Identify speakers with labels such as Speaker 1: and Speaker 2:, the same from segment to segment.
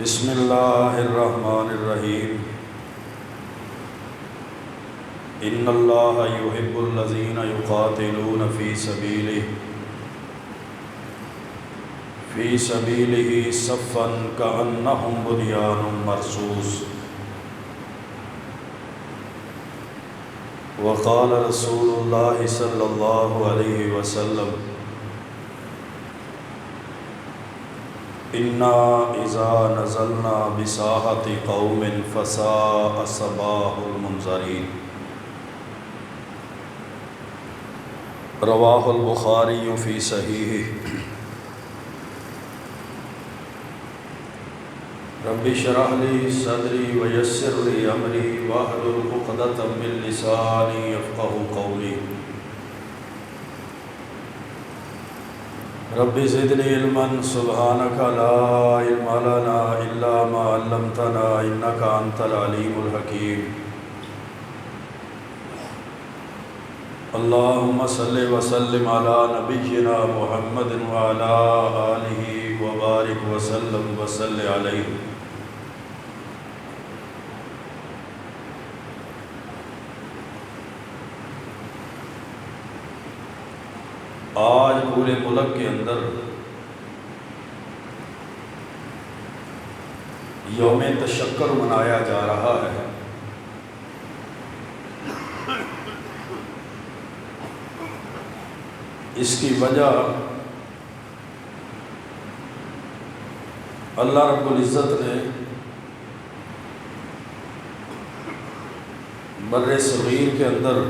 Speaker 1: بسم اللہ الرحمن الرحیم ان اللہ یحب الذین یقاتلون فی سبیلہ صفا کأنہم بنیان مرصوص وقال رسول اللہ صلی اللہ علیہ وسلم انا اذا نزلنا بساحت قوم فساء صباح المنذرین رواہ البخاری فی صحیحہ رب اشرح لی صدری ویسر لی امری واحلل عقدۃ من لسانی یفقہوا قولی رب زدنی علما سبحانک لا علم لنا الا ما علمتنا انک انت العلیم الحکیم اللہم صل وسلم علی نبینا محمد وعلی آلہ وبارک وسلم وصلی علیہ۔ آج پورے ملک کے اندر یوم تشکر منایا جا رہا ہے۔ اس کی وجہ اللہ رب العزت نے بر صغیر کے اندر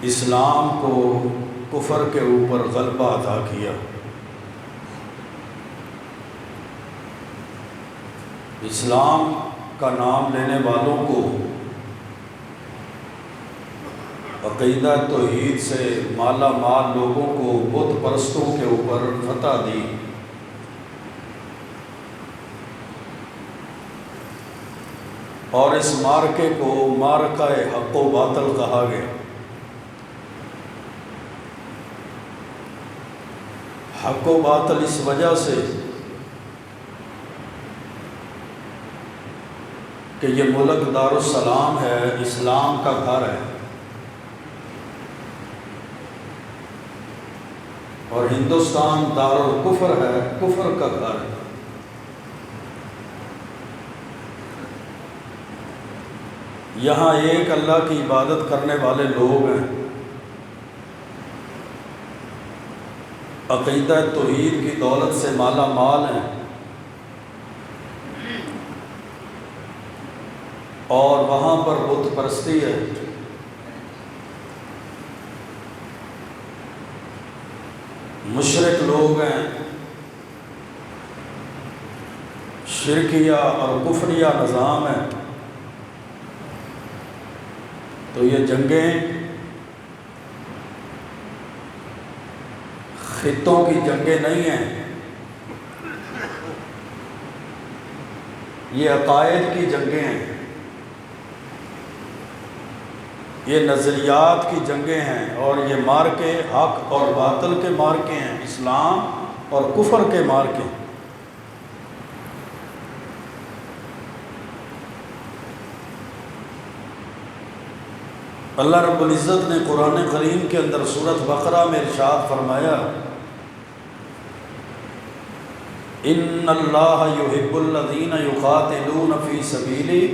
Speaker 1: اسلام کو کفر کے اوپر غلبہ عطا کیا۔ اسلام کا نام لینے والوں کو عقیدہ توحید سے مالا مال لوگوں کو بت پرستوں کے اوپر فتح دی۔ اور اس معرکے کو معرکہ حق و باطل کہا گیا۔ حق و باطل اس وجہ سے کہ یہ ملک دارالسلام ہے، اسلام کا گھر ہے، اور ہندوستان دارالکفر ہے، کفر کا گھر ہے۔ یہاں ایک اللہ کی عبادت کرنے والے لوگ ہیں، عقیدہ توحید کی دولت سے مالا مال ہیں، اور وہاں پر بت پرستی ہے۔ مشرک لوگ ہیں، شرکیہ اور کفریہ نظام ہے۔ تو یہ جنگیں خطوں کی جنگیں نہیں ہیں، یہ عقائد کی جنگیں ہیں، یہ نظریات کی جنگیں ہیں، اور یہ مارکے حق اور باطل کے مارکے ہیں، اسلام اور کفر کے مارکے۔ اللہ رب العزت نے قرآن کریم کے اندر سورۃ بقرہ میں ارشاد فرمایا، ان اللہ یحب الذین یقاتلون فی سبیلہ،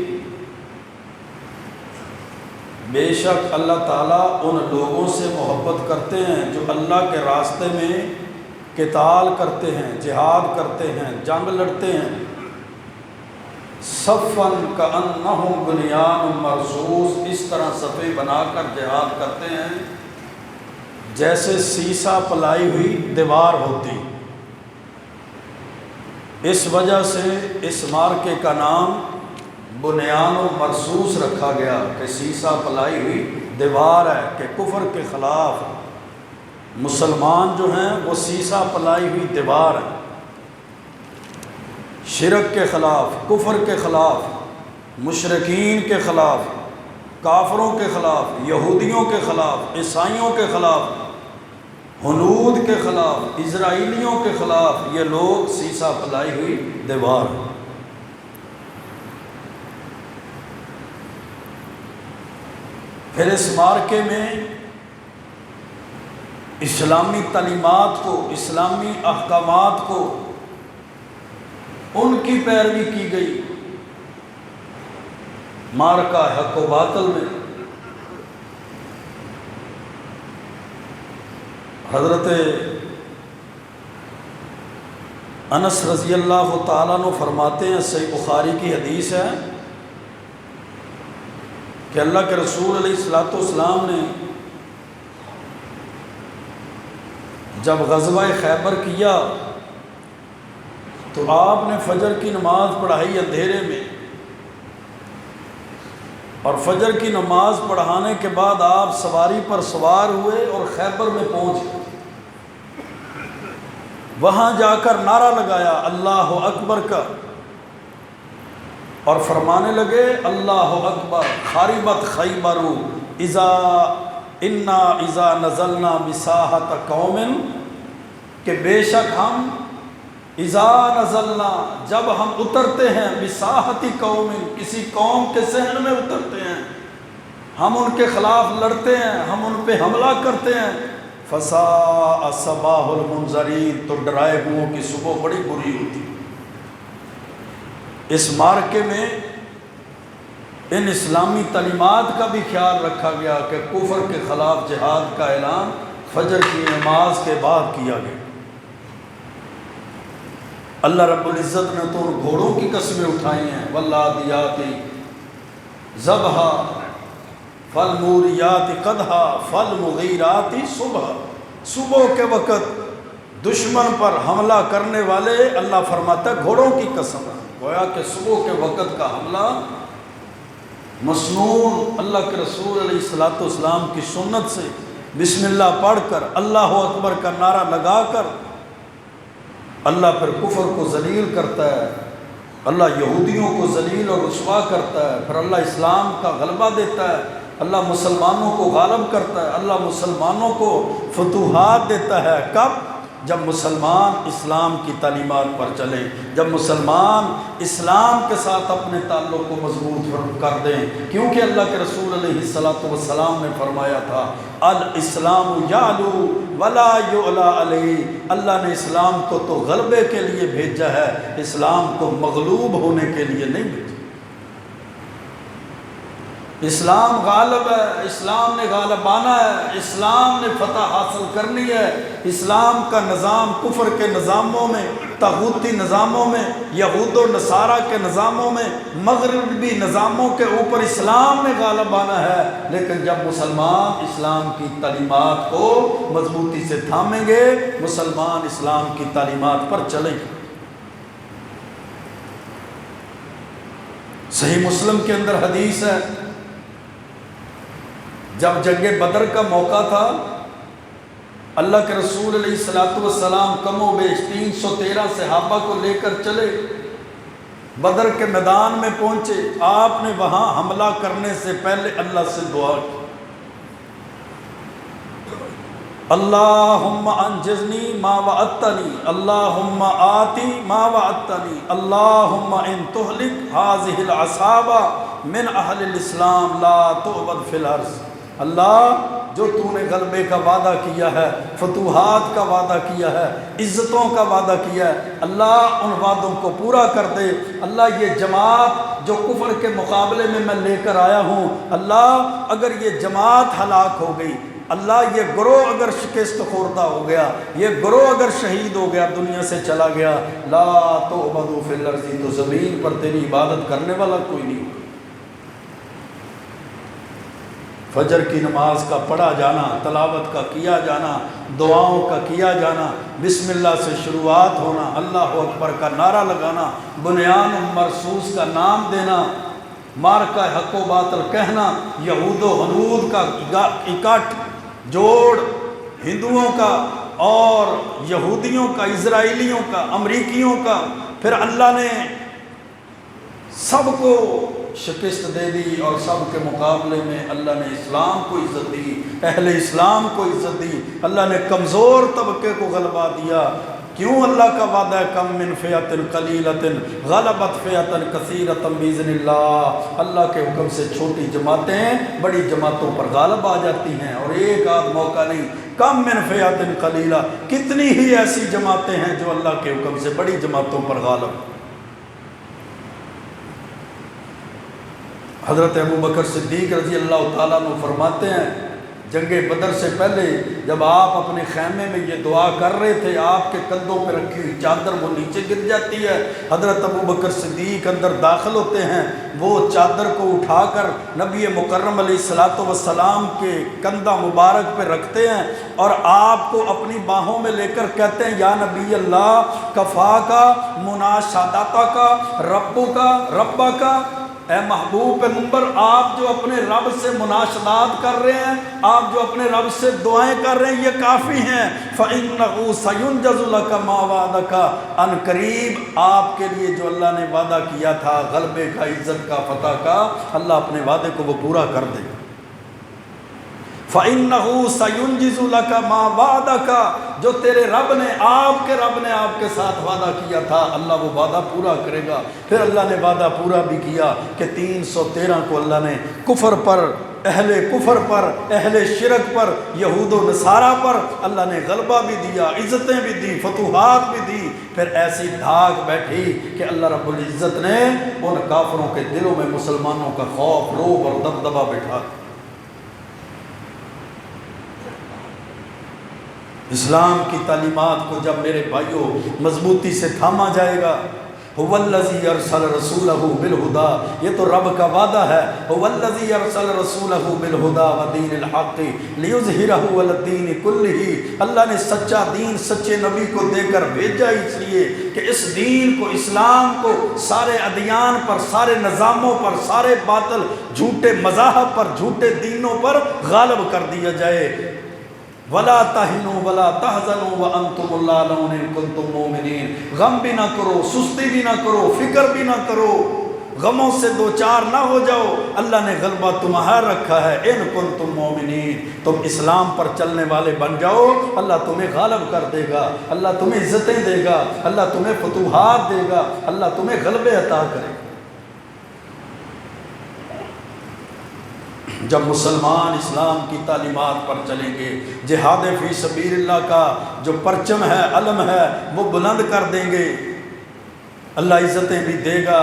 Speaker 1: بے شک اللہ تعالیٰ ان لوگوں سے محبت کرتے ہیں جو اللہ کے راستے میں قتال کرتے ہیں، جہاد کرتے ہیں، جنگ لڑتے ہیں۔ صفا کأنہم بنیان مرصوص، اس طرح صفیں بنا کر جہاد کرتے ہیں جیسے سیسا پلائی ہوئی دیوار ہوتی۔ اس وجہ سے اس معرکے کا نام بنیان و مرصوص رکھا گیا کہ سیسا پلائی ہوئی دیوار ہے، کہ کفر کے خلاف مسلمان جو ہیں وہ سیسا پلائی ہوئی دیوار ہے، شرک کے خلاف، کفر کے خلاف، مشرکین کے خلاف، کافروں کے خلاف، یہودیوں کے خلاف، عیسائیوں کے خلاف ہنود کے خلاف، اسرائیلیوں کے خلاف یہ لوگ سیسا پلائی ہوئی دیوار ہیں۔ پھر اس مارکے میں اسلامی تعلیمات کو، اسلامی احکامات کو، ان کی پیروی کی گئی۔ مارکہ حق و باطل میں حضرت انس رضی اللہ تعالیٰ عنہ فرماتے ہیں، صحیح بخاری کی حدیث ہے کہ اللہ کے رسول علیہ الصلوۃ والسلام نے جب غزوہ خیبر کیا تو آپ نے فجر کی نماز پڑھائی اندھیرے میں، اور فجر کی نماز پڑھانے کے بعد آپ سواری پر سوار ہوئے اور خیبر میں پہنچ گئے۔ وہاں جا کر نعرہ لگایا اللہ اکبر کا، اور فرمانے لگے اللہ اکبر خاربت خیبر اذا نزلنا بساحت قوم، کہ بے شک ہم اذا نزلنا، جب ہم اترتے ہیں بساحت قوم، کسی قوم کے صحن میں اترتے ہیں، ہم ان کے خلاف لڑتے ہیں، ہم ان پہ حملہ کرتے ہیں، فساء صباح المنذرین، تو ڈرائے ہوئوں کی صبح بڑی بری ہوتی۔ اس مارکے میں ان اسلامی تعلیمات کا بھی خیال رکھا گیا کہ کفر کے خلاف جہاد کا اعلان فجر کی نماز کے بعد کیا گیا۔ اللہ رب العزت نے تو ان گھوڑوں کی قسمیں اٹھائی ہیں، والعادیات ضبحا فالموریات قدحا فالمغیرات صبحا، صبح کے وقت دشمن پر حملہ کرنے والے اللہ فرماتا ہے گھوڑوں کی قسم ہے۔ گویا کہ صبح کے وقت کا حملہ مسنون اللہ کے رسول علیہ الصلوۃ والسلام کی سنت سے بسم اللہ پڑھ کر اللہ اکبر کا نعرہ لگا کر اللہ پھر کفر کو ذلیل کرتا ہے، اللہ یہودیوں کو ذلیل اور رسوا کرتا ہے، پھر اللہ اسلام کا غلبہ دیتا ہے، اللہ مسلمانوں کو غالب کرتا ہے، اللہ مسلمانوں کو فتوحات دیتا ہے۔ کب؟ جب مسلمان اسلام کی تعلیمات پر چلیں، جب مسلمان اسلام کے ساتھ اپنے تعلق کو مضبوط کر دیں، کیونکہ اللہ کے رسول علیہ الصلوۃ والسلام نے فرمایا تھا الاسلام یعلو ولا یعلی علیہ، اللہ نے اسلام کو تو غلبے کے لیے بھیجا ہے، اسلام کو مغلوب ہونے کے لیے نہیں بھیجا۔ اسلام غالب ہے، اسلام نے غالب آنا ہے، اسلام نے فتح حاصل کرنی ہے۔ اسلام کا نظام کفر کے نظاموں میں، طاغوتی نظاموں میں، یہود و نصارہ کے نظاموں میں، مغربی نظاموں کے اوپر اسلام نے غالب آنا ہے، لیکن جب مسلمان اسلام کی تعلیمات کو مضبوطی سے تھامیں گے، مسلمان اسلام کی تعلیمات پر چلیں گے۔ صحیح مسلم کے اندر حدیث ہے، جب جنگ بدر کا موقع تھا، اللہ کے رسول علیہ الصلوۃ والسلام کم و بیش 313 صحابہ کو لے کر چلے، بدر کے میدان میں پہنچے، آپ نے وہاں حملہ کرنے سے پہلے اللہ سے دعا کی، اللہم انجزنی ما وعدتنی، اللہم آتی ما وعدتنی، اللہم ان تہلک هذه العصابہ من اہل الاسلام لا تعبد فی الارض، اللہ جو تو نے غلبے کا وعدہ کیا ہے، فتوحات کا وعدہ کیا ہے، عزتوں کا وعدہ کیا ہے، اللہ ان وعدوں کو پورا کر دے۔ اللہ یہ جماعت جو کفر کے مقابلے میں لے کر آیا ہوں، اللہ اگر یہ جماعت ہلاک ہو گئی، اللہ یہ گروہ اگر شکست خوردہ ہو گیا، یہ گروہ اگر شہید ہو گیا، دنیا سے چلا گیا، لا تعبدوا فی الارض، تو زمین پر تیری عبادت کرنے والا کوئی نہیں ہوگا۔ فجر کی نماز کا پڑھا جانا، تلاوت کا کیا جانا، دعاؤں کا کیا جانا، بسم اللہ سے شروعات ہونا، اللہ اکبر کا نعرہ لگانا، بنیان مرصوص کا نام دینا، مارکہ حق و باطل کہنا، یہود و ہنود کا اکٹھ جوڑ، ہندوؤں کا اور یہودیوں کا، اسرائیلیوں کا، امریکیوں کا، پھر اللہ نے سب کو شکست دے دی اور سب کے مقابلے میں اللہ نے اسلام کو عزت دی، اہل اسلام کو عزت دی، اللہ نے کمزور طبقے کو غلبہ دیا۔ کیوں؟ اللہ کا وعدہ ہے کم من فئۃ قلیلۃ غلبت فئۃ کثیرۃ باذن اللہ، اللہ کے حکم سے چھوٹی جماعتیں بڑی جماعتوں پر غالب آ جاتی ہیں، اور ایک آدھ موقع نہیں، کم من فئۃ قلیلہ، کتنی ہی ایسی جماعتیں ہیں جو اللہ کے حکم سے بڑی جماعتوں پر غالب۔ حضرت ابوبکر صدیق رضی اللہ تعالیٰ عنہ فرماتے ہیں جنگ بدر سے پہلے جب آپ اپنے خیمے میں یہ دعا کر رہے تھے، آپ کے کندھوں پہ رکھی ہوئی چادر وہ نیچے گر جاتی ہے، حضرت ابوبکر صدیق اندر داخل ہوتے ہیں، وہ چادر کو اٹھا کر نبی مکرم علیہ الصلوۃ والسلام کے کندھا مبارک پہ رکھتے ہیں اور آپ کو اپنی باہوں میں لے کر کہتے ہیں یا نبی اللہ کفا کا مناشاداتا کا ربو کا ربا کا، اے محبوب پیغمبر آپ جو اپنے رب سے مناشدات کر رہے ہیں، آپ جو اپنے رب سے دعائیں کر رہے ہیں، یہ کافی ہیں۔ فَإِنَّهُ سَيُنْجَزُ لَكَ مَا وَعَدَكَ، ان قریب آپ کے لیے جو اللہ نے وعدہ کیا تھا غلبے کا، عزت کا، فتح کا، اللہ اپنے وعدے کو وہ پورا کر دے گا۔ فَإِنَّهُ سَيُنْجِزُ لَكَ مَا وَعَدَكَ، جو تیرے رب نے آپ کے ساتھ وعدہ کیا تھا اللہ وہ وعدہ پورا کرے گا۔ پھر اللہ نے وعدہ پورا بھی کیا کہ 313 کو اللہ نے کفر پر، اہل کفر پر، اہل شرک پر، یہود و نصارہ پر اللہ نے غلبہ بھی دیا، عزتیں بھی دی، فتوحات بھی دی۔ پھر ایسی دھاک بیٹھی کہ اللہ رب العزت نے ان کافروں کے دلوں میں مسلمانوں کا خوف، روب اور دبدبہ بٹھا دیا۔ اسلام کی تعلیمات کو جب میرے بھائیوں مضبوطی سے تھاما جائے گا، هو الذی ارسل رسولہ بالہدی، یہ تو رب کا وعدہ ہے، هو الذی ارسل رسولہ بالہدی ودین الحق لیظہرہ علی الدین کلہ، اللہ نے سچا دین سچے نبی کو دے کر بھیجا اس لیے کہ اس دین کو، اسلام کو سارے ادیان پر، سارے نظاموں پر، سارے باطل جھوٹے مذاہب پر، جھوٹے دینوں پر غالب کر دیا جائے۔ ولا تہنوا ولا تحزنوا وانتم الاعلون ان کنتم مؤمنین، غم بھی نہ کرو، سستی بھی نہ کرو، فکر بھی نہ کرو، غموں سے دو چار نہ ہو جاؤ، اللہ نے غلبہ تمہارا رکھا ہے، ان کنتم مؤمنین، تم اسلام پر چلنے والے بن جاؤ، اللہ تمہیں غالب کر دے گا، اللہ تمہیں عزتیں دے گا، اللہ تمہیں فتوحات دے گا، اللہ تمہیں غلبے عطا کرے گا۔ جب مسلمان اسلام کی تعلیمات پر چلیں گے، جہاد فی سبیل اللہ کا جو پرچم ہے، علم ہے، وہ بلند کر دیں گے، اللہ عزتیں بھی دے گا۔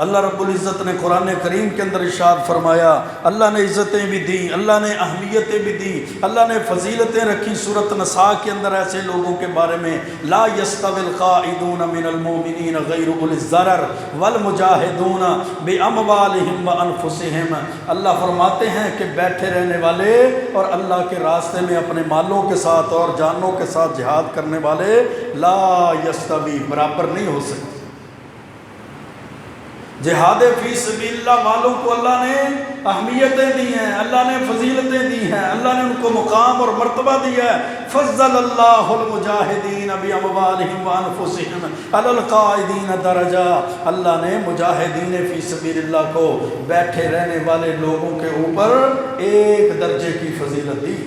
Speaker 1: اللہ رب العزت نے قرآن کریم کے اندر ارشاد فرمایا، اللہ نے عزتیں بھی دی، اللہ نے اہمیتیں بھی دی، اللہ نے فضیلتیں رکھی۔ سورۃ نساء کے اندر ایسے لوگوں کے بارے میں لا یستوی القاعدون من المؤمنین غیر اولی الضرر والمجاہدون باموالہم وانفسہم، اللہ فرماتے ہیں کہ بیٹھے رہنے والے اور اللہ کے راستے میں اپنے مالوں کے ساتھ اور جانوں کے ساتھ جہاد کرنے والے لا یستوی، برابر نہیں ہو سکتے۔ جہاد فی سبیل اللہ والوں کو اللہ نے اہمیتیں دی ہیں، اللہ نے فضیلتیں دی ہیں، اللہ نے ان کو مقام اور مرتبہ دیا ہے۔ فضل اللہ المجاہدین باموالہم وانفسہم علی القاعدین درجہ، اللہ نے مجاہدین فی سبیل اللہ کو بیٹھے رہنے والے لوگوں کے اوپر ایک درجے کی فضیلت دی۔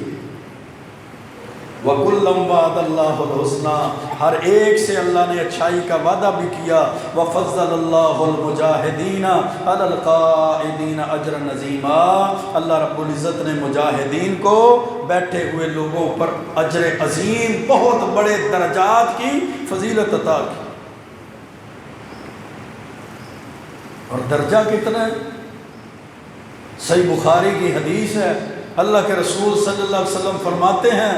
Speaker 1: وَكُلًّا وَعَدَ اللَّهُ الْحُسْنَى، ہر ایک سے اللہ نے اچھائی کا وعدہ بھی کیا۔ وَفَضَّلَ اللَّهُ الْمُجَاهِدِينَ عَلَى الْقَائِدِينَ أَجْرًا عَظِيمًا، اللہ رب العزت نے مجاہدین کو بیٹھے ہوئے لوگوں پر اجر عظیم، بہت بڑے درجات کی فضیلت عطا کی۔ اور درجہ کتنا ہے؟ صحیح بخاری کی حدیث ہے، اللہ کے رسول صلی اللہ علیہ وسلم فرماتے ہیں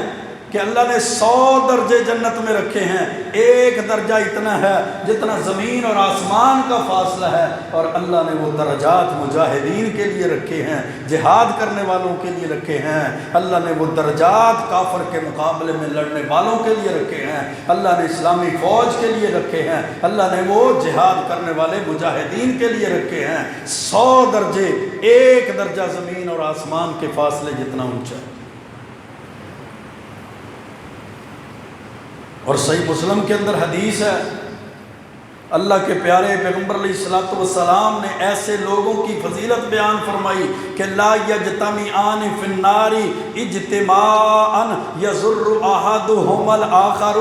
Speaker 1: کہ اللہ نے 100 درجے جنت میں رکھے ہیں، ایک درجہ اتنا ہے جتنا زمین اور آسمان کا فاصلہ ہے، اور اللہ نے وہ درجات مجاہدین کے لیے رکھے ہیں، جہاد کرنے والوں کے لیے رکھے ہیں، اللہ نے وہ درجات کافر کے مقابلے میں لڑنے والوں کے لیے رکھے ہیں، اللہ نے اسلامی فوج کے لیے رکھے ہیں، اللہ نے وہ جہاد کرنے والے مجاہدین کے لیے رکھے ہیں۔ 100 درجے، ایک درجہ زمین اور آسمان کے فاصلے جتنا اونچا ہے۔ اور صحیح مسلم کے اندر حدیث ہے اللہ کے پیارے پیغمبر علیہ الصلوۃ والسلام نے ایسے لوگوں کی فضیلت بیان فرمائی کہ لا یجتمعان فی النار اجتماعا یضر احدہم الآخر،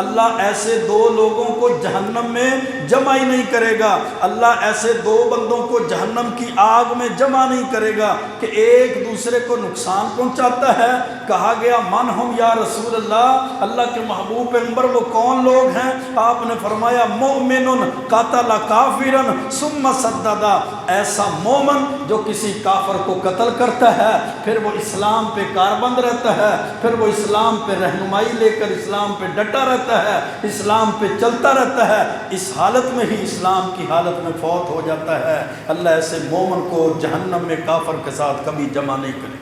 Speaker 1: اللہ ایسے دو لوگوں کو جہنم میں جمع ہی نہیں کرے گا، اللہ ایسے دو بندوں کو جہنم کی آگ میں جمع نہیں کرے گا کہ ایک دوسرے کو نقصان پہنچاتا ہے۔ کہا گیا من ہم یا رسول اللہ، اللہ کے محبوب پیغمبر وہ کون لوگ ہیں؟ آپ نے فرمایا مومن قتل کافرا ثم سددا، ایسا مومن جو کسی کافر کو قتل کرتا ہے پھر وہ اسلام پہ کاربند رہتا ہے، پھر وہ اسلام پہ رہنمائی لے کر اسلام پہ ڈٹا رہتا ہے، اسلام پہ چلتا رہتا ہے، اس حالت میں ہی اسلام کی حالت میں فوت ہو جاتا ہے، اللہ ایسے مومن کو جہنم میں کافر کے ساتھ کبھی جمع نہیں کرے۔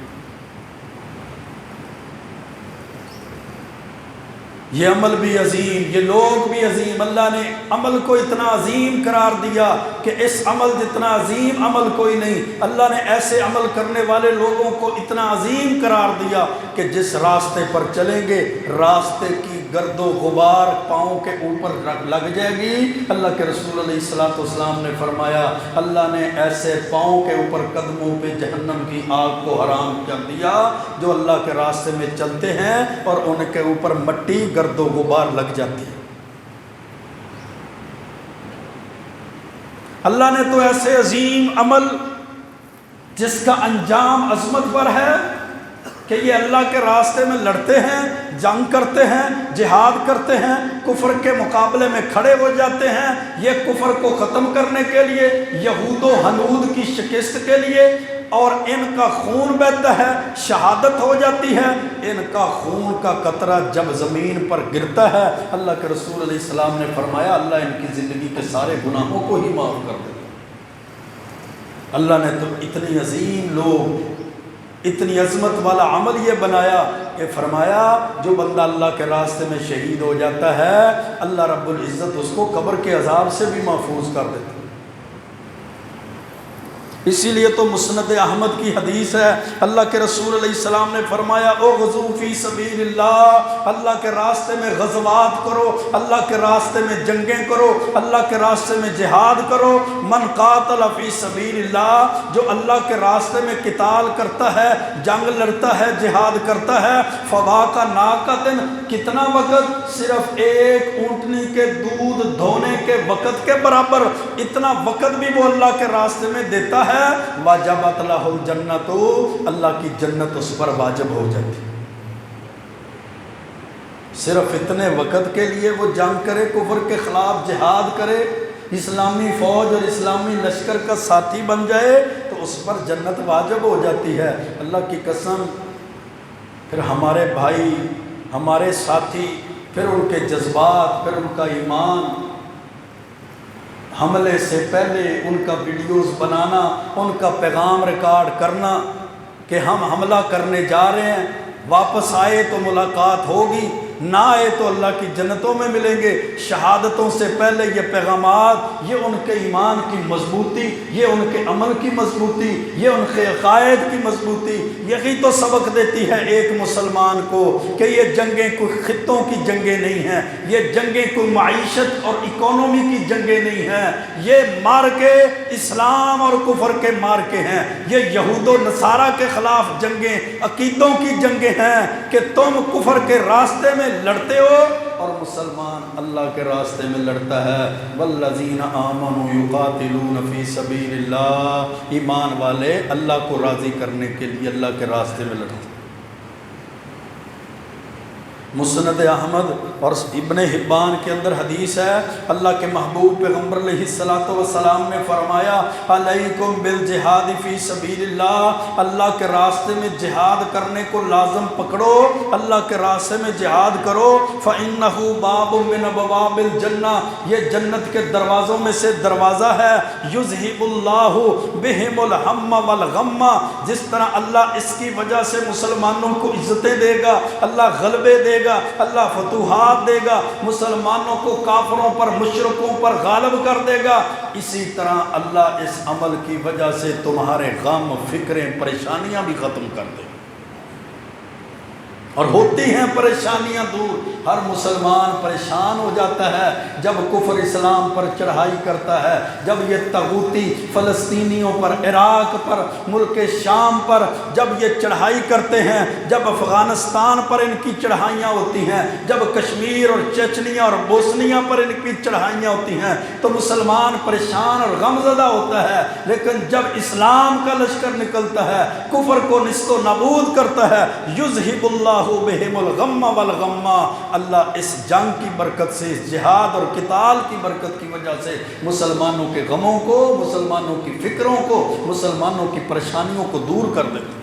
Speaker 1: یہ عمل بھی عظیم، یہ لوگ بھی عظیم، اللہ نے عمل کو اتنا عظیم قرار دیا کہ اس عمل جتنا عظیم عمل کوئی نہیں، اللہ نے ایسے عمل کرنے والے لوگوں کو اتنا عظیم قرار دیا کہ جس راستے پر چلیں گے راستے کی گرد و غبار پاؤں کے اوپر لگ جائے گی۔ اللہ کے رسول علیہ الصلوۃ والسلام نے فرمایا اللہ نے ایسے پاؤں کے اوپر قدموں پہ جہنم کی آگ کو حرام کر دیا جو اللہ کے راستے میں چلتے ہیں اور ان کے اوپر مٹی گرد و غبار لگ جاتی ہے۔ اللہ نے تو ایسے عظیم عمل جس کا انجام عظمت پر ہے کہ یہ اللہ کے راستے میں لڑتے ہیں، جنگ کرتے ہیں، جہاد کرتے ہیں، کفر کے مقابلے میں کھڑے ہو جاتے ہیں، یہ کفر کو ختم کرنے کے لیے، یہود و ہنود کی شکست کے لیے، اور ان کا خون بہتا ہے، شہادت ہو جاتی ہے۔ ان کا خون کا قطرہ جب زمین پر گرتا ہے اللہ کے رسول علیہ السلام نے فرمایا اللہ ان کی زندگی کے سارے گناہوں کو ہی معاف کر دیتا۔ اللہ نے تو اتنی عظیم لوگ، اتنی عظمت والا عمل یہ بنایا کہ فرمایا جو بندہ اللہ کے راستے میں شہید ہو جاتا ہے اللہ رب العزت اس کو قبر کے عذاب سے بھی محفوظ کر دیتا ہے۔ اسی لیے تو مسند احمد کی حدیث ہے، اللہ کے رسول علیہ السلام نے فرمایا اغزو فی سبیل اللہ، اللہ کے راستے میں غزوات کرو، اللہ کے راستے میں جنگیں کرو، اللہ کے راستے میں جہاد کرو۔ من قاتل فی سبیل اللہ، جو اللہ کے راستے میں قتال کرتا ہے، جنگ لڑتا ہے، جہاد کرتا ہے، فواق ناقۃ، کتنا وقت؟ صرف ایک اونٹنی کے دودھ دھونے کے وقت کے برابر، اتنا وقت بھی وہ اللہ کے راستے میں دیتا ہے، واجبت لہ الجنت، اللہ کی جنت اس پر واجب ہو جاتی۔ صرف اتنے وقت کے لیے وہ جنگ کرے، کفر کے خلاف جہاد کرے، اسلامی فوج اور اسلامی لشکر کا ساتھی بن جائے تو اس پر جنت واجب ہو جاتی ہے۔ اللہ کی قسم، پھر ہمارے بھائی، ہمارے ساتھی، پھر ان کے جذبات، پھر ان کا ایمان، حملے سے پہلے ان کا ویڈیوز بنانا، ان کا پیغام ریکارڈ کرنا کہ ہم حملہ کرنے جا رہے ہیں، واپس آئے تو ملاقات ہوگی، نہ آئے تو اللہ کی جنتوں میں ملیں گے۔ شہادتوں سے پہلے یہ پیغامات، یہ ان کے ایمان کی مضبوطی، یہ ان کے عمل کی مضبوطی، یہ ان کے عقائد کی مضبوطی، یہی تو سبق دیتی ہے ایک مسلمان کو کہ یہ جنگیں کوئی خطوں کی جنگیں نہیں ہیں، یہ جنگیں کوئی معیشت اور اکانومی کی جنگیں نہیں ہیں، یہ مارکے اسلام اور کفر کے مارکے ہیں، یہ یہود و نصارہ کے خلاف جنگیں، عقیدوں کی جنگیں ہیں کہ تم کفر کے راستے میں لڑتے ہو اور مسلمان اللہ کے راستے میں لڑتا ہے۔ والذین آمنوا یقاتلون فی سبیل اللہ، ایمان والے اللہ کو راضی کرنے کے لیے اللہ کے راستے میں لڑتے ہیں۔ مسند احمد اور ابن حبان کے اندر حدیث ہے، اللہ کے محبوب پیغمبر علیہ الصلوۃ والسلام نے فرمایا علیکم بالجہاد فی سبیل اللہ، اللہ کے راستے میں جہاد کرنے کو لازم پکڑو، اللہ کے راستے میں جہاد کرو۔ فإنہ باب من ابواب الجنہ، یہ جنت کے دروازوں میں سے دروازہ ہے۔ یذہب اللہ بہم الہم والغم، جس طرح اللہ اس کی وجہ سے مسلمانوں کو عزتیں دے گا، اللہ غلبے دے گا، اللہ فتوحات دے گا، مسلمانوں کو کافروں پر مشرکوں پر غالب کر دے گا، اسی طرح اللہ اس عمل کی وجہ سے تمہارے غم، فکریں، پریشانیاں بھی ختم کر دے گا۔ اور ہوتی ہیں پریشانیاں دور۔ ہر مسلمان پریشان ہو جاتا ہے جب کفر اسلام پر چڑھائی کرتا ہے، جب یہ طاغوتی فلسطینیوں پر، عراق پر، ملک شام پر جب یہ چڑھائی کرتے ہیں، جب افغانستان پر ان کی چڑھائیاں ہوتی ہیں، جب کشمیر اور چچنیا اور بوسنیا پر ان کی چڑھائیاں ہوتی ہیں تو مسلمان پریشان اور غمزدہ ہوتا ہے۔ لیکن جب اسلام کا لشکر نکلتا ہے، کفر کو نیست و نابود کرتا ہے، یذہب اللہ بہم الغم والغم، اللہ اس جنگ کی برکت سے، اس جہاد اور قتال کی برکت کی وجہ سے مسلمانوں کے غموں کو، مسلمانوں کی فکروں کو، مسلمانوں کی پریشانیوں کو دور کر دیتے ہیں۔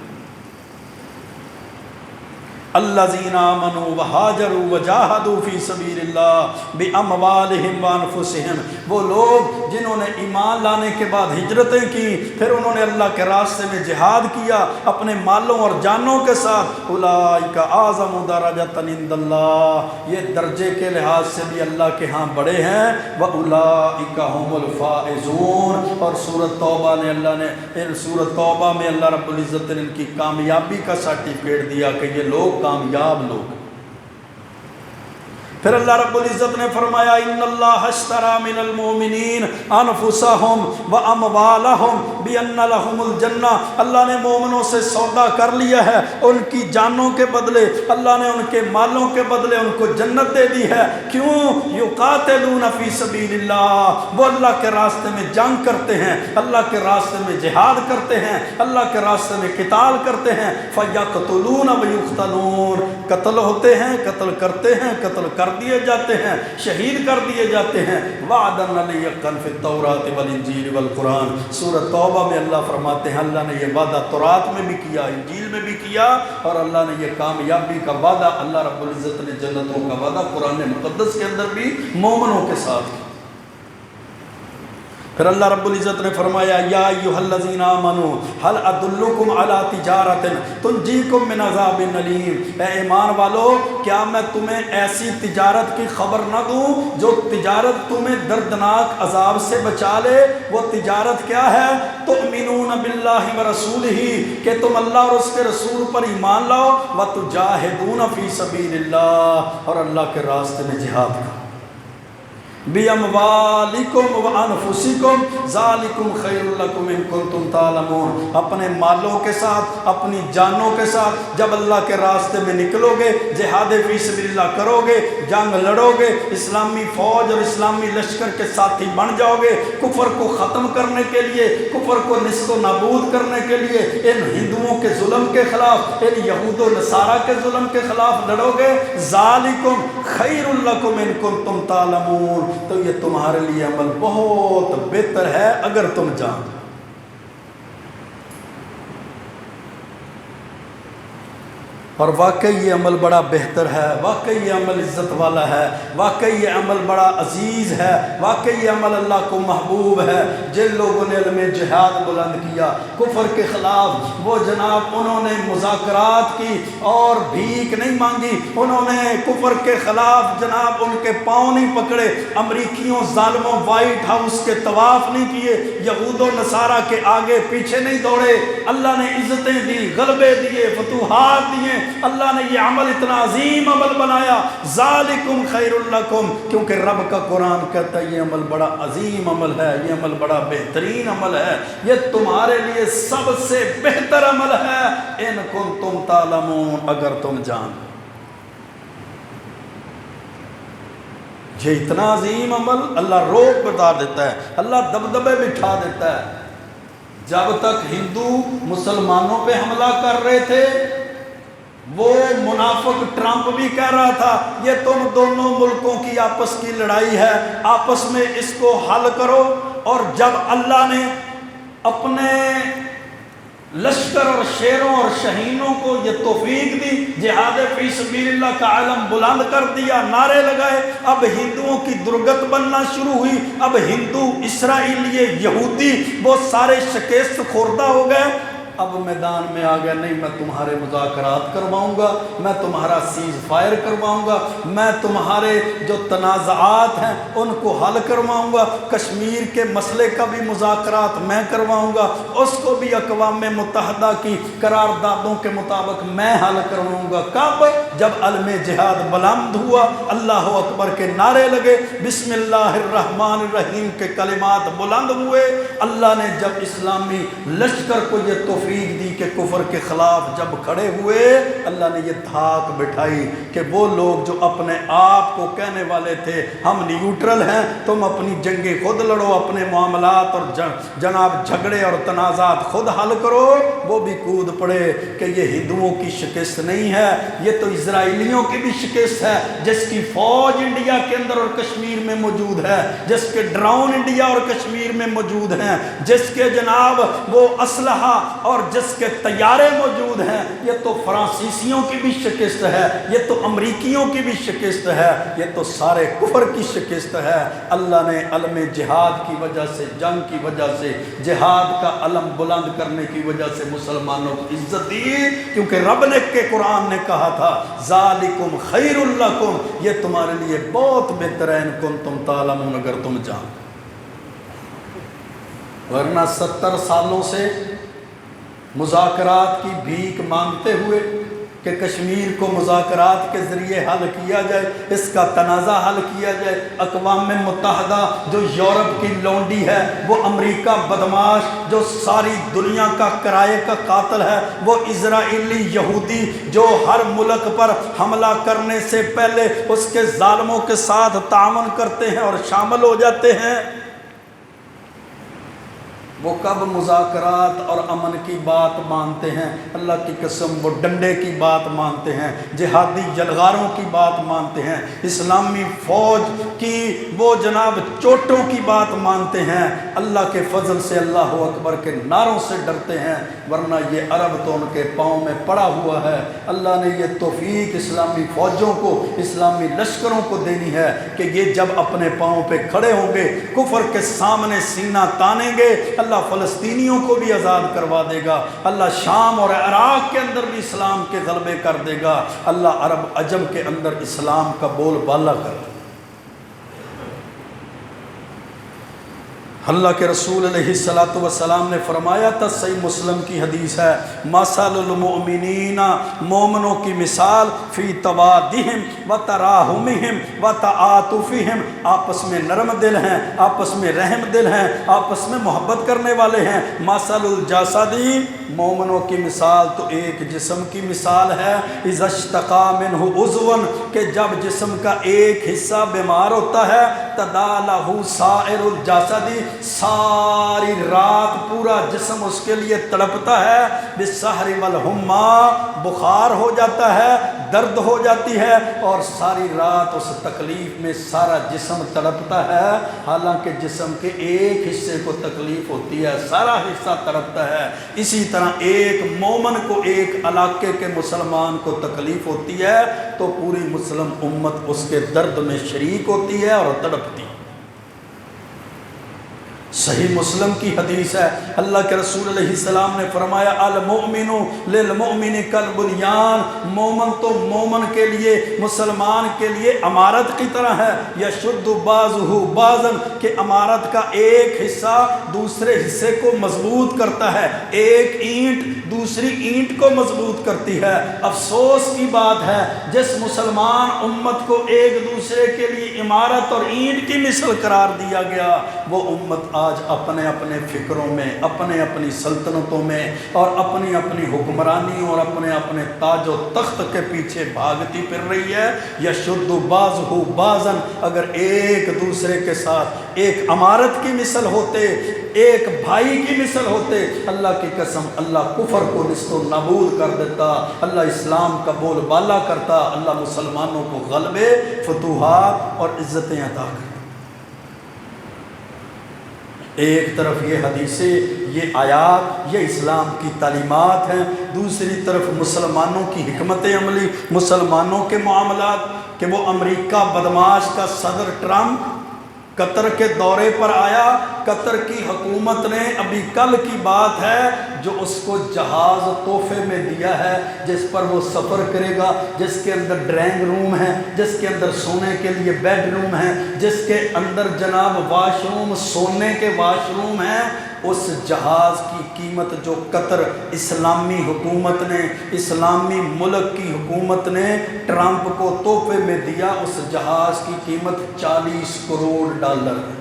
Speaker 1: الذین آمنوا وہاجروا وجاہدوا فی سبیل اللہ باموالہم وانفسہم، وہ لوگ جنہوں نے ایمان لانے کے بعد ہجرتیں کی، پھر انہوں نے اللہ کے راستے میں جہاد کیا اپنے مالوں اور جانوں کے ساتھ، اولئک اعظم درجۃ عند اللہ، یہ درجے کے لحاظ سے بھی اللہ کے ہاں بڑے ہیں، واولئک هم الفائزون، اور سورۃ توبہ نے سورۃ توبہ میں اللہ رب العزت نے ان کی کامیابی کا سرٹیفکیٹ دیا کہ یہ لوگ کامیاب لوگ۔ پھر اللہ رب العزت نے فرمایا ان اللہ اشتری من المؤمنین انفسہم واموالہم بان لہم الجنہ، اللہ نے مومنوں سے سودا کر لیا ہے، ان کی جانوں کے بدلے، اللہ نے ان کے مالوں کے بدلے ان کو جنت دے دی ہے۔ کیوں؟ یقاتلون فی سبیل اللہ، وہ اللہ کے راستے میں جنگ کرتے ہیں، اللہ کے راستے میں جہاد کرتے ہیں، اللہ کے راستے میں قتال کرتے ہیں، فیقتلون ویقتلون، قتل ہوتے ہیں، قتل کرتے ہیں، قتل کر دیے جاتے ہیں، شہید کر دیے جاتے ہیں۔ وعدن علیہ فی التوراۃ والانجیل والقرآن، سورۃ توبہ میں اللہ فرماتے ہیں اللہ نے یہ وعدہ تورات میں بھی کیا، انجیل میں بھی کیا، اور اللہ نے یہ کامیابی کا وعدہ، اللہ رب العزت نے جنتوں کا وعدہ قرآن مقدس کے اندر بھی مومنوں کے ساتھ کیا۔ پھر اللہ رب العزت نے فرمایا یا ایھا الذین آمنوا هل ادلکم علی تجارۃ تنجیکم من عذاب الیم، اے ایمان والو کیا میں تمہیں ایسی تجارت کی خبر نہ دوں جو تجارت تمہیں دردناک عذاب سے بچا لے؟ وہ تجارت کیا ہے؟ تؤمنون باللہ ورسولہ، کہ تم اللہ اور اس کے رسول پر ایمان لاؤ، وتجاہدون فی سبیل اللہ، اور اللہ کے راستے میں جہاد کرو، بِأَمْوَالِكُمْ وَأَنفُسِكُمْ ذَلِكُمْ خَيْرٌ لَكُمْ إِن كُنتُمْ تَعْلَمُونَ، اپنے مالوں کے ساتھ، اپنی جانوں کے ساتھ جب اللہ کے راستے میں نکلو گے، جہاد فی سبیل اللہ کرو گے، جنگ لڑو گے، اسلامی فوج اور اسلامی لشکر کے ساتھی بن جاؤ گے، کفر کو ختم کرنے کے لیے، کفر کو نیست و نابود کرنے کے لیے، ان ہندوؤں کے ظلم کے خلاف، ان یہود و نصارہ کے ظلم کے خلاف لڑو گے، ذَلِكُمْ خَيْرٌ لَكُمْ إِن كُنتُمْ تَعْلَمُونَ، تو یہ تمہارے لیے عمل بہت بہتر ہے اگر تم جانو۔ اور واقعی یہ عمل بڑا بہتر ہے، واقعی یہ عمل عزت والا ہے، واقعی یہ عمل بڑا عزیز ہے، واقعی یہ عمل اللہ کو محبوب ہے۔ جن لوگوں نے علم جہاد بلند کیا کفر کے خلاف، وہ جناب انہوں نے مذاکرات کی اور بھیک نہیں مانگی، انہوں نے کفر کے خلاف جناب ان کے پاؤں نہیں پکڑے، امریکیوں ظالموں وائٹ ہاؤس کے طواف نہیں کیے، یہود و نصارہ کے آگے پیچھے نہیں دوڑے، اللہ نے عزتیں دی، غلبے دیے، فتوحات دیے، اللہ نے یہ عمل اتنا عظیم عمل بنایا، ذالکم خیر لکم، کیونکہ رب کا قرآن کہتا ہے یہ عمل بڑا عظیم عمل ہے، یہ عمل بڑا بہترین عمل ہے، یہ تمہارے لیے سب سے بہتر عمل ہے، ان کنتم تعلمون، اگر تم جان۔ یہ اتنا عظیم عمل اللہ روک بتا دیتا ہے، اللہ دبدبے بٹھا دیتا ہے۔ جب تک ہندو مسلمانوں پہ حملہ کر رہے تھے، وہ منافق ٹرمپ بھی کہہ رہا تھا یہ تم دونوں ملکوں کی آپس کی لڑائی ہے، آپس میں اس کو حل کرو، اور جب اللہ نے اپنے لشکر اور شیروں اور شہینوں کو یہ توفیق دی، جہاد فی سبیل اللہ کا علم بلند کر دیا، نعرے لگائے، اب ہندوؤں کی درگت بننا شروع ہوئی، اب ہندو، اسرائیلی، یہودی وہ سارے شکست خوردہ ہو گئے۔ اب میدان میں آ گیا، نہیں میں تمہارے مذاکرات کرواؤں گا، میں تمہارا سیز فائر کرواؤں گا، میں تمہارے جو تنازعات ہیں ان کو حل کرواؤں گا، کشمیر کے مسئلے کا بھی مذاکرات میں کرواؤں گا، اس کو بھی اقوام متحدہ کی قراردادوں کے مطابق میں حل کرواؤں گا۔ کب؟ جب علم جہاد بلند ہوا، اللہ اکبر کے نعرے لگے، بسم اللہ الرحمن الرحیم کے کلمات بلند ہوئے، اللہ نے جب اسلامی لشکر کو یہ توفیق دی کہ کفر کے خلاف جب کھڑے ہوئے، اللہ نے یہ دھاک بٹھائی کہ وہ لوگ جو اپنے آپ کو کہنے والے تھے ہم نیوٹرل ہیں، تم اپنی جنگیں خود لڑو، اپنے معاملات اور جناب جھگڑے اور تنازعات خود حل کرو، وہ بھی کود پڑے کہ یہ ہندوؤں کی شکست نہیں ہے، یہ تو اسرائیلیوں کی بھی شکست ہے، جس کی فوج انڈیا کے اندر اور کشمیر میں موجود ہے، جس کے ڈرون انڈیا اور کشمیر میں موجود ہیں، جس کے جناب وہ اسلحہ اور جس کے طیارے موجود ہیں، یہ تو فرانسیسیوں کی بھی شکست ہے، یہ تو امریکیوں کی بھی شکست ہے، یہ تو سارے کفر کی شکست ہے۔ اللہ نے علم جہاد کی وجہ سے، جنگ کی وجہ سے، جہاد کا علم بلند کرنے کی وجہ سے مسلمانوں کو عزت دی، کیونکہ رب نے کہ قرآن نے کہا تھا ذالکم خیر لکم، یہ تمہارے لیے بہت بہتر ہے ان کنتم تعلمون، اگر تم جانو۔ ورنہ 70 سالوں سے مذاکرات کی بھیک مانگتے ہوئے کہ کشمیر کو مذاکرات کے ذریعے حل کیا جائے، اس کا تنازع حل کیا جائے، اقوام متحدہ جو یورپ کی لونڈی ہے، وہ امریکہ بدماش جو ساری دنیا کا کرائے کا قاتل ہے، وہ اسرائیلی یہودی جو ہر ملک پر حملہ کرنے سے پہلے اس کے ظالموں کے ساتھ تعاون کرتے ہیں اور شامل ہو جاتے ہیں، وہ کب مذاکرات اور امن کی بات مانتے ہیں؟ اللہ کی قسم وہ ڈنڈے کی بات مانتے ہیں، جہادی جلغاروں کی بات مانتے ہیں، اسلامی فوج کی وہ جناب چوٹوں کی بات مانتے ہیں، اللہ کے فضل سے اللہ اکبر کے نعروں سے ڈرتے ہیں، ورنہ یہ عرب تو ان کے پاؤں میں پڑا ہوا ہے۔ اللہ نے یہ توفیق اسلامی فوجوں کو، اسلامی لشکروں کو دینی ہے کہ یہ جب اپنے پاؤں پہ کھڑے ہوں گے، کفر کے سامنے سینہ تانیں گے، اللہ فلسطینیوں کو بھی آزاد کروا دے گا، اللہ شام اور عراق کے اندر بھی اسلام کے غلبے کر دے گا، اللہ عرب عجم کے اندر اسلام کا بول بالا کر دے گا۔ اللہ کے رسول علیہ السلام نے فرمایا تھا، صحیح مسلم کی حدیث ہے، مثل المؤمنین، مومنوں کی مثال، فی توادہم و تراحمہم و تعاطفہم، آپس میں نرم دل ہیں، آپس میں رحم دل ہیں، آپس میں محبت کرنے والے ہیں۔ مثل الجسدی، مومنوں کی مثال تو ایک جسم کی مثال ہے، اذا اشتقى منہ عضو، کہ جب جسم کا ایک حصہ بیمار ہوتا ہے، تداعى سائر الجسد، ساری رات پورا جسم اس کے لیے تڑپتا ہے، بالسحر والحمى، بخار ہو جاتا ہے، درد ہو جاتی ہے، اور ساری رات اس تکلیف میں سارا جسم تڑپتا ہے، حالانکہ جسم کے ایک حصے کو تکلیف ہوتی ہے، سارا حصہ تڑپتا ہے۔ اسی طرح ایک مومن کو، ایک علاقے کے مسلمان کو تکلیف ہوتی ہے تو پوری مسلم امت اس کے درد میں شریک ہوتی ہے اور تڑپتی ہے۔ صحیح مسلم کی حدیث ہے، اللہ کے رسول علیہ السلام نے فرمایا، المؤمن للمؤمن کالبنیان، مومن تو مومن کے لیے، مسلمان کے لیے عمارت کی طرح ہے، یشد بعضہ بعضا، کہ عمارت کا ایک حصہ دوسرے حصے کو مضبوط کرتا ہے، ایک اینٹ دوسری اینٹ کو مضبوط کرتی ہے۔ افسوس کی بات ہے جس مسلمان امت کو ایک دوسرے کے لیے عمارت اور اینٹ کی مثل قرار دیا گیا، وہ امت آج اپنے اپنے فکروں میں، اپنے اپنی سلطنتوں میں اور اپنی اپنی حکمرانی اور اپنے اپنے تاج و تخت کے پیچھے بھاگتی پھر رہی ہے۔ یشد بعضہ بعضا، اگر ایک دوسرے کے ساتھ ایک عمارت کی مثل ہوتے، ایک بھائی کی مثل ہوتے، اللہ کی قسم اللہ کفر کو نست و نابود کر دیتا، اللہ اسلام کا بول بالا کرتا، اللہ مسلمانوں کو غلبے، فتوحات اور عزتیں عطا کرتا۔ ایک طرف یہ حدیثیں، یہ آیات، یہ اسلام کی تعلیمات ہیں، دوسری طرف مسلمانوں کی حکمت عملی، مسلمانوں کے معاملات، کہ وہ امریکہ بدماش کا صدر ٹرمپ قطر کے دورے پر آیا، قطر کی حکومت نے ابھی کل کی بات ہے جو اس کو جہاز تحفے میں دیا ہے، جس پر وہ سفر کرے گا، جس کے اندر ڈرائنگ روم ہے، جس کے اندر سونے کے لیے بیڈ روم ہے، جس کے اندر جناب واش روم، سونے کے واش روم ہیں، اس جہاز کی قیمت جو قطر اسلامی حکومت نے، اسلامی ملک کی حکومت نے ٹرمپ کو تحفے میں دیا، اس جہاز کی قیمت 40 کروڑ ڈالر ہے۔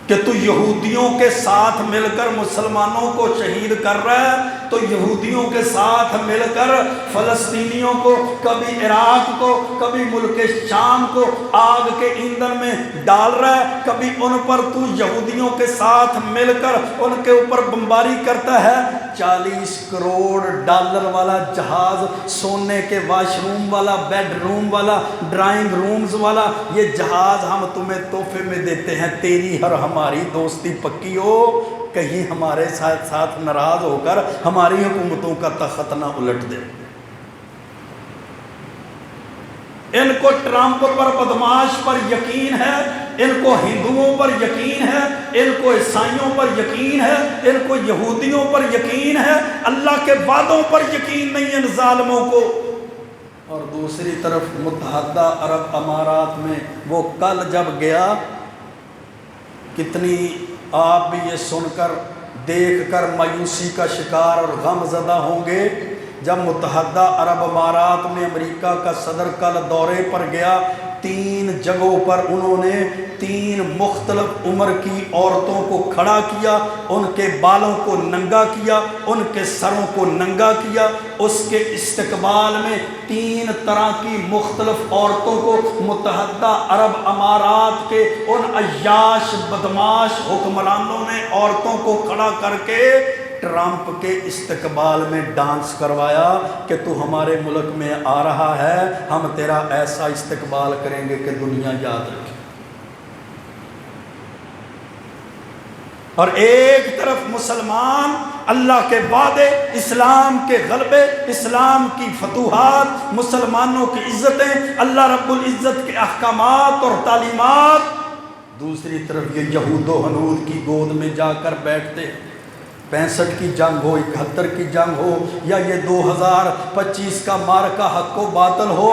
Speaker 1: کہ تو یہودیوں کے ساتھ مل کر مسلمانوں کو شہید کر رہا ہے، تو یہودیوں کے ساتھ مل کر فلسطینیوں کو، کبھی عراق کو، کبھی ملک شام کو آگ کے ایندھن میں ڈال رہا ہے، کبھی ان پر تو یہودیوں کے ساتھ مل کر ان کے اوپر بمباری کرتا ہے۔ 40 کروڑ ڈالر والا جہاز، سونے کے واش روم والا، بیڈ روم والا، ڈرائنگ رومز والا، یہ جہاز ہم تمہیں تحفے میں دیتے ہیں، تیری اور ہماری دوستی پکی ہو، کہیں ہمارے ساتھ ناراض ہو کر ہماری حکومتوں کا تخت نہ الٹ دے۔ ان کو ٹرمپ پر، بدماش پر یقین ہے، ان کو ہندوؤں پر یقین ہے، ان کو عیسائیوں پر یقین ہے، ان کو یہودیوں پر یقین ہے، اللہ کے وعدوں پر یقین نہیں ان ظالموں کو۔ اور دوسری طرف متحدہ عرب امارات میں وہ کل جب گیا، کتنی آپ بھی یہ سن کر دیکھ کر مایوسی کا شکار اور غم زدہ ہوں گے، جب متحدہ عرب امارات میں امریکہ کا صدر کل دورے پر گیا، 3 جگہوں پر انہوں نے 3 مختلف عمر کی عورتوں کو کھڑا کیا، ان کے بالوں کو ننگا کیا، ان کے سروں کو ننگا کیا، اس کے استقبال میں 3 طرح کی مختلف عورتوں کو متحدہ عرب امارات کے ان عیاش بدماش حکمرانوں نے عورتوں کو کھڑا کر کے ٹرمپ کے استقبال میں ڈانس کروایا کہ تو ہمارے ملک میں آ رہا ہے، ہم تیرا ایسا استقبال کریں گے کہ دنیا یاد رکھے۔ اور ایک طرف مسلمان اللہ کے وعدے، اسلام کے غلبے، اسلام کی فتوحات، مسلمانوں کی عزتیں، اللہ رب العزت کے احکامات اور تعلیمات، دوسری طرف یہ یہود و ہنود کی گود میں جا کر بیٹھتے ہیں۔ 65 کی جنگ ہو، 71 کی جنگ ہو، یا یہ 2025 کا معرکہ حق و باطل ہو،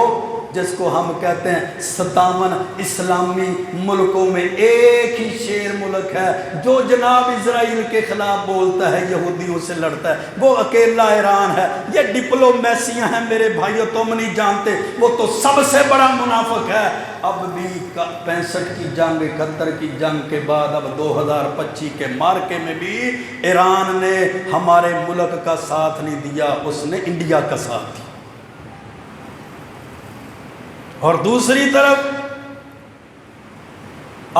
Speaker 1: جس کو ہم کہتے ہیں 57 اسلامی ملکوں میں ایک ہی شیر ملک ہے جو جناب اسرائیل کے خلاف بولتا ہے، یہودیوں سے لڑتا ہے، وہ اکیلا ایران ہے۔ یہ ڈپلومیسیاں ہیں میرے بھائیو، تم نہیں جانتے، وہ تو سب سے بڑا منافق ہے۔ اب بھی 65 کی جنگ، 71 کی جنگ کے بعد اب 2025 کے معرکے میں بھی ایران نے ہمارے ملک کا ساتھ نہیں دیا، اس نے انڈیا کا ساتھ دیا۔ اور دوسری طرف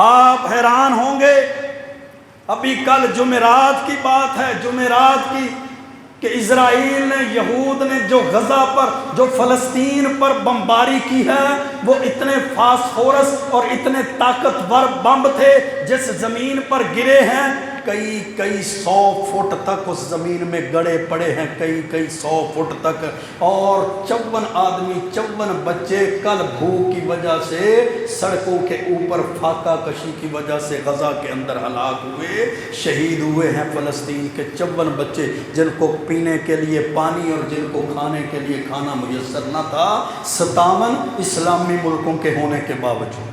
Speaker 1: آپ حیران ہوں گے، ابھی کل جمعرات کی بات ہے، جمعرات کی، کہ اسرائیل نے، یہود نے جو غزہ پر، جو فلسطین پر بمباری کی ہے، وہ اتنے فاسفورس اور اتنے طاقتور بم تھے جس زمین پر گرے ہیں، کئی 100 فٹ تک اس زمین میں گڑے پڑے ہیں، کئی 100 فٹ تک، اور 54 آدمی، 54 بچے کل بھوک کی وجہ سے، سڑکوں کے اوپر فاقہ کشی کی وجہ سے غزہ کے اندر ہلاک ہوئے، شہید ہوئے ہیں فلسطین کے 54 بچے، جن کو پینے کے لیے پانی اور جن کو کھانے کے لیے کھانا میسر نہ تھا، 57 اسلامی ملکوں کے ہونے کے باوجود۔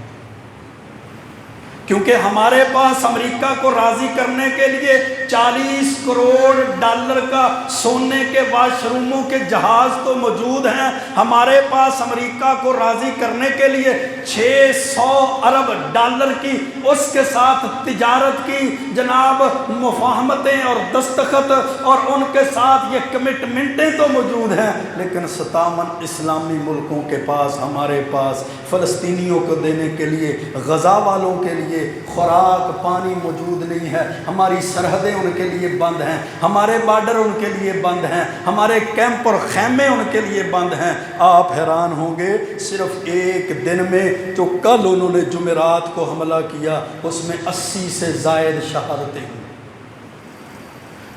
Speaker 1: کیونکہ ہمارے پاس امریکہ کو راضی کرنے کے لیے 40 کروڑ ڈالر کا سونے کے واش روموں کے جہاز تو موجود ہیں، ہمارے پاس امریکہ کو راضی کرنے کے لیے 600 ارب ڈالر کی اس کے ساتھ تجارت کی جناب مفاہمتیں اور دستخط اور ان کے ساتھ یہ کمٹمنٹیں تو موجود ہیں، لیکن 57 اسلامی ملکوں کے پاس، ہمارے پاس فلسطینیوں کو دینے کے لیے، غزہ والوں کے لیے خوراک پانی موجود نہیں ہے، ہماری سرحدیں ان کے لیے بند ہیں، ہمارے بارڈر ان کے لیے بند ہیں، ہمارے کیمپ اور خیمے ان کے لیے بند ہیں۔ آپ حیران ہوں گے، صرف ایک دن میں جو کل انہوں نے جمعرات کو حملہ کیا، اس میں 80 سے زائد شہادتیں ہوئی،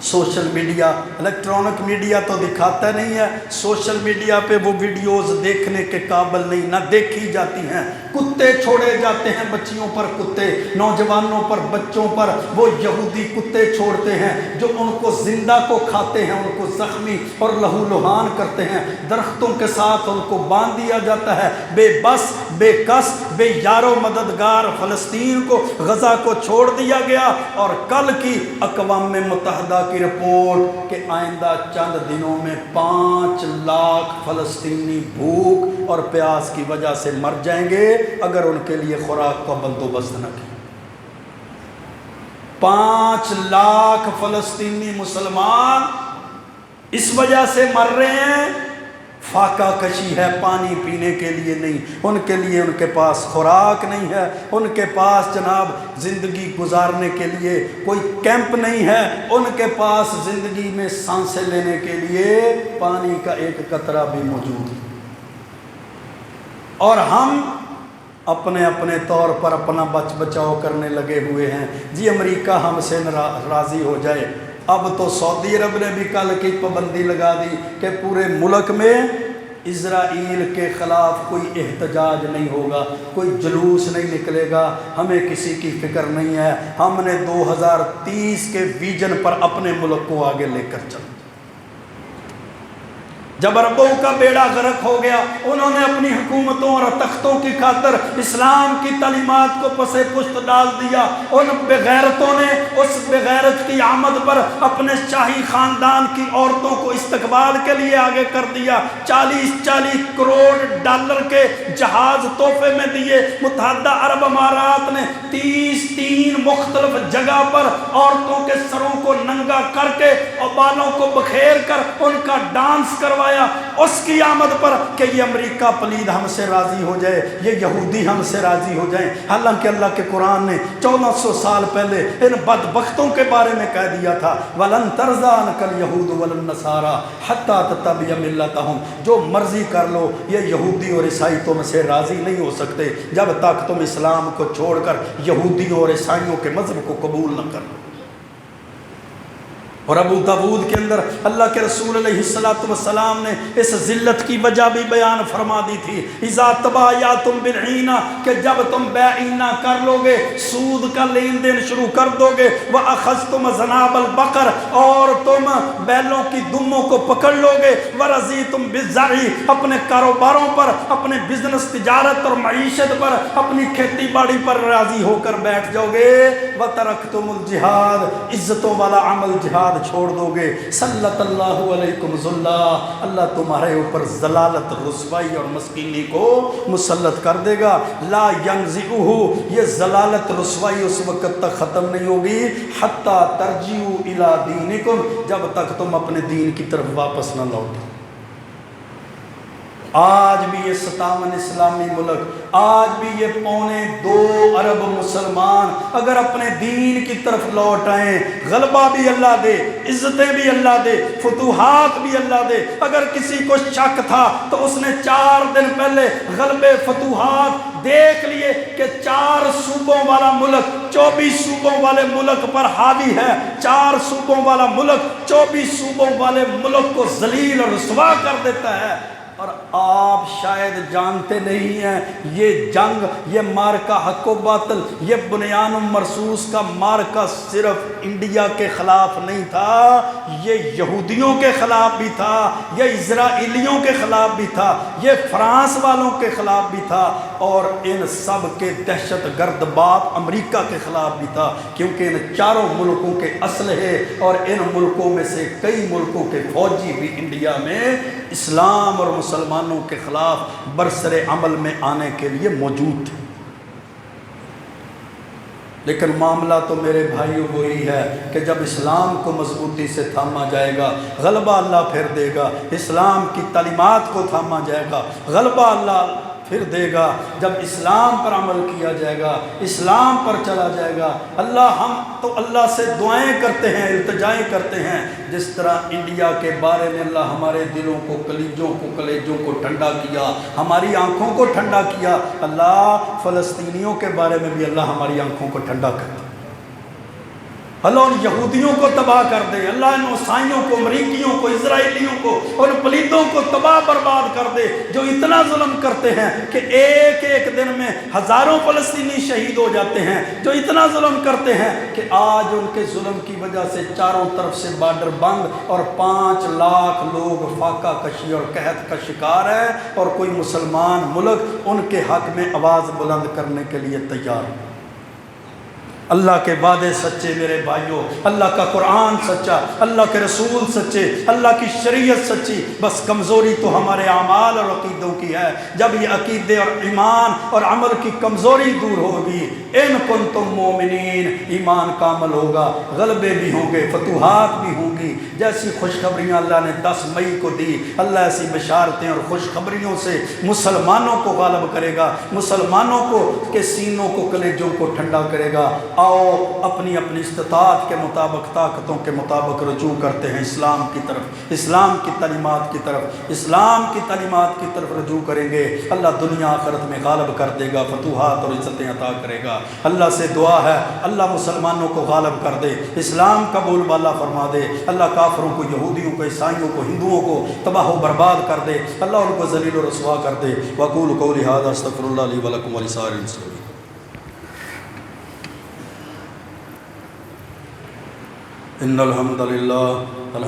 Speaker 1: سوشل میڈیا، الیکٹرانک میڈیا تو دکھاتا نہیں ہے، سوشل میڈیا پہ وہ ویڈیوز دیکھنے کے قابل نہیں، نہ دیکھی جاتی ہیں۔ کتے چھوڑے جاتے ہیں بچیوں پر، کتے نوجوانوں پر، بچوں پر، وہ یہودی کتے چھوڑتے ہیں جو ان کو زندہ کو کھاتے ہیں، ان کو زخمی اور لہو لہان کرتے ہیں، درختوں کے ساتھ ان کو باندھ دیا جاتا ہے۔ بے بس، بے کس، بے یار و مددگار فلسطین کو، غزہ کو چھوڑ دیا گیا۔ اور کل کی اقوام متحدہ کی رپورٹ کہ آئندہ چند دنوں میں 5 لاکھ فلسطینی بھوک اور پیاس کی وجہ سے مر جائیں گے اگر ان کے لیے خوراک کا بندوبست نہ کیا۔ 5 لاکھ فلسطینی مسلمان اس وجہ سے مر رہے ہیں، فاقہ کشی ہے، پانی پینے کے لیے نہیں، ان کے لیے ان کے پاس خوراک نہیں ہے، ان کے پاس جناب زندگی گزارنے کے لیے کوئی کیمپ نہیں ہے، ان کے پاس زندگی میں سانسیں لینے کے لیے پانی کا ایک قطرہ بھی موجود ہے۔ اور ہم اپنے اپنے طور پر اپنا بچاؤ کرنے لگے ہوئے ہیں۔ جی امریکہ ہم سے راضی ہو جائے۔ اب تو سعودی عرب نے بھی کل کی پابندی لگا دی کہ پورے ملک میں اسرائیل کے خلاف کوئی احتجاج نہیں ہوگا، کوئی جلوس نہیں نکلے گا، ہمیں کسی کی فکر نہیں ہے، ہم نے 2030 کے ویژن پر اپنے ملک کو آگے لے کر چلنا۔ جب عربوں کا بیڑا غرق ہو گیا، انہوں نے اپنی حکومتوں اور تختوں کی خاطر اسلام کی تعلیمات کو پس پشت ڈال دیا۔ ان بغیرتوں نے اس بغیرت کی آمد پر اپنے شاہی خاندان کی عورتوں کو استقبال کے لیے آگے کر دیا۔ 40 کروڑ ڈالر کے جہاز تحفے میں دیے۔ متحدہ عرب امارات نے 33 مختلف جگہ پر عورتوں کے سروں کو ننگا کر کے اور بالوں کو بکھیر کر ان کا ڈانس کروایا اس کی آمد پر کہ یہ امریکہ پلید ہم سے راضی ہو جائے، یہ یہودی ہم سے راضی ہو جائیں۔ حالانکہ اللہ کے قرآن نے 1400 سال پہلے ان بدبختوں کے بارے میں کہہ دیا تھا وَلَن تَرْضَىٰ عَنْكَ الْيَهُودُ وَلَا النَّصَارَىٰ حَتَّىٰ تَتَّبِعَ مِلَّتَهُمْ، جو مرضی کر لو، یہ یہودی اور عیسائی تم سے راضی نہیں ہو سکتے جب تک تم اسلام کو چھوڑ کر یہودیوں اور عیسائیوں کے مذہب کو قبول نہ کر لو۔ اور ابو داود کے اندر اللہ کے رسول علیہ السلام نے اس ذلت کی وجہ بھی بیان فرما دی تھی، اذا تبایعتم بالعینہ، کہ جب تم بیعینہ کر لو گے، سود کا لین دین شروع کر دو گے، وَأَخَذْتُمْ ذَنَابَ الْبَقَرِ، اور تم بیلوں کی دموں کو پکڑ لو گے، وَرَضِيتُمْ بِالزَّرْعِ، اپنے کاروباروں پر، اپنے بزنس تجارت اور معیشت پر، اپنی کھیتی باڑی پر راضی ہو کر بیٹھ جاؤ گے، وَتَرَكْتُمُ الْجِهَادِ، عزتوں والا عمل جہاد چھوڑ دو گے، سلط اللہ علیکم ذلہ، اللہ تمہارے اوپر ذلالت، رسوائی اور مسکینی کو مسلط کر دے گا۔ لا ینزعہ، یہ ذلالت رسوائی اس وقت تک ختم نہیں ہوگی حتی ترجعوا الی دینکم، جب تک تم اپنے دین کی طرف واپس نہ لوٹو۔ آج بھی یہ 57 اسلامی ملک، آج بھی یہ 2.25 ارب مسلمان اگر اپنے دین کی طرف لوٹ آئیں، غلبہ بھی اللہ دے، عزتیں بھی اللہ دے، فتوحات بھی اللہ دے۔ اگر کسی کو شک تھا تو اس نے 4 دن پہلے غلبے فتوحات دیکھ لیے کہ 4 صوبوں والا ملک 24 صوبوں والے ملک پر حاوی ہے، 4 صوبوں والا ملک 24 صوبوں والے ملک کو ذلیل اور رسوا کر دیتا ہے۔ اور آپ شاید جانتے نہیں ہیں یہ جنگ، یہ مارکہ حق و باطل، یہ بنیان و مرصوص کا مارکہ صرف انڈیا کے خلاف نہیں تھا، یہ یہودیوں کے خلاف بھی تھا، یہ اسرائیلیوں کے خلاف بھی تھا، یہ فرانس والوں کے خلاف بھی تھا، اور ان سب کے دہشت گرد باپ امریکہ کے خلاف بھی تھا، کیونکہ ان 4 ملکوں کے اسلحے اور ان ملکوں میں سے کئی ملکوں کے فوجی بھی انڈیا میں اسلام اور مسلمانوں کے خلاف برسر عمل میں آنے کے لیے موجود تھے۔ لیکن معاملہ تو میرے بھائیوں وہی ہے کہ جب اسلام کو مضبوطی سے تھاما جائے گا، غلبہ اللہ پھر دے گا، اسلام کی تعلیمات کو تھاما جائے گا، غلبہ اللہ پھر دے گا۔ جب اسلام پر عمل کیا جائے گا، اسلام پر چلا جائے گا، ہم تو اللہ سے دعائیں کرتے ہیں، التجائیں کرتے ہیں، جس طرح انڈیا کے بارے میں اللہ ہمارے دلوں کو، کلیجوں کو ٹھنڈا کیا، ہماری آنکھوں کو ٹھنڈا کیا، اللہ فلسطینیوں کے بارے میں بھی اللہ ہماری آنکھوں کو ٹھنڈا کرتا۔ اللہ ان یہودیوں کو تباہ کر دے، اللہ ان عیسائیوں کو، امریکیوں کو، اسرائیلیوں کو اور پلیتوں کو تباہ برباد کر دے، جو اتنا ظلم کرتے ہیں کہ ایک ایک دن میں ہزاروں فلسطینی شہید ہو جاتے ہیں، جو اتنا ظلم کرتے ہیں کہ آج ان کے ظلم کی وجہ سے چاروں طرف سے بارڈر بند اور 5 لاکھ لوگ فاقہ کشی اور قحط کا شکار ہیں، اور کوئی مسلمان ملک ان کے حق میں آواز بلند کرنے کے لیے تیار ہے۔ اللہ کے وعدے سچے میرے بھائیوں، اللہ کا قرآن سچا، اللہ کے رسول سچے، اللہ کی شریعت سچی، بس کمزوری تو ہمارے اعمال اور عقیدوں کی ہے۔ جب یہ عقیدے اور ایمان اور عمل کی کمزوری دور ہوگی، ان کنتم مومنین، ایمان کامل ہوگا، غلبے بھی ہوں گے، فتوحات بھی ہوں گی۔ جیسی خوشخبریاں اللہ نے 10 مئی کو دی، اللہ ایسی بشارتیں اور خوشخبریوں سے مسلمانوں کو غالب کرے گا، مسلمانوں کو کے سینوں کو، کلیجوں کو ٹھنڈا کرے گا۔ آؤ اپنی اپنی استطاعت کے مطابق، طاقتوں کے مطابق رجوع کرتے ہیں اسلام کی طرف، اسلام کی تعلیمات کی طرف، اسلام کی تعلیمات کی طرف رجوع کریں گے۔ اللہ دنیا آخرت میں غالب کر دے گا، فتوحات اور عزتیں عطا کرے گا۔ اللہ سے دعا ہے اللہ مسلمانوں کو غالب کر دے، اسلام کا بول بالا فرما دے، اللہ کافروں کو، یہودیوں کو، عیسائیوں کو، ہندوؤں کو تباہ و برباد کر دے، اللہ ان کو ذلیل و رسوا کر دے۔ وَأَقُولُ قَوْلِي هَذَا أَسْتَغْفِرُ اللَّهَ لِي وَلَكُمْ وَلِسَائِرِ الْمُسْلِمِينَ۔ ان الحمد للہ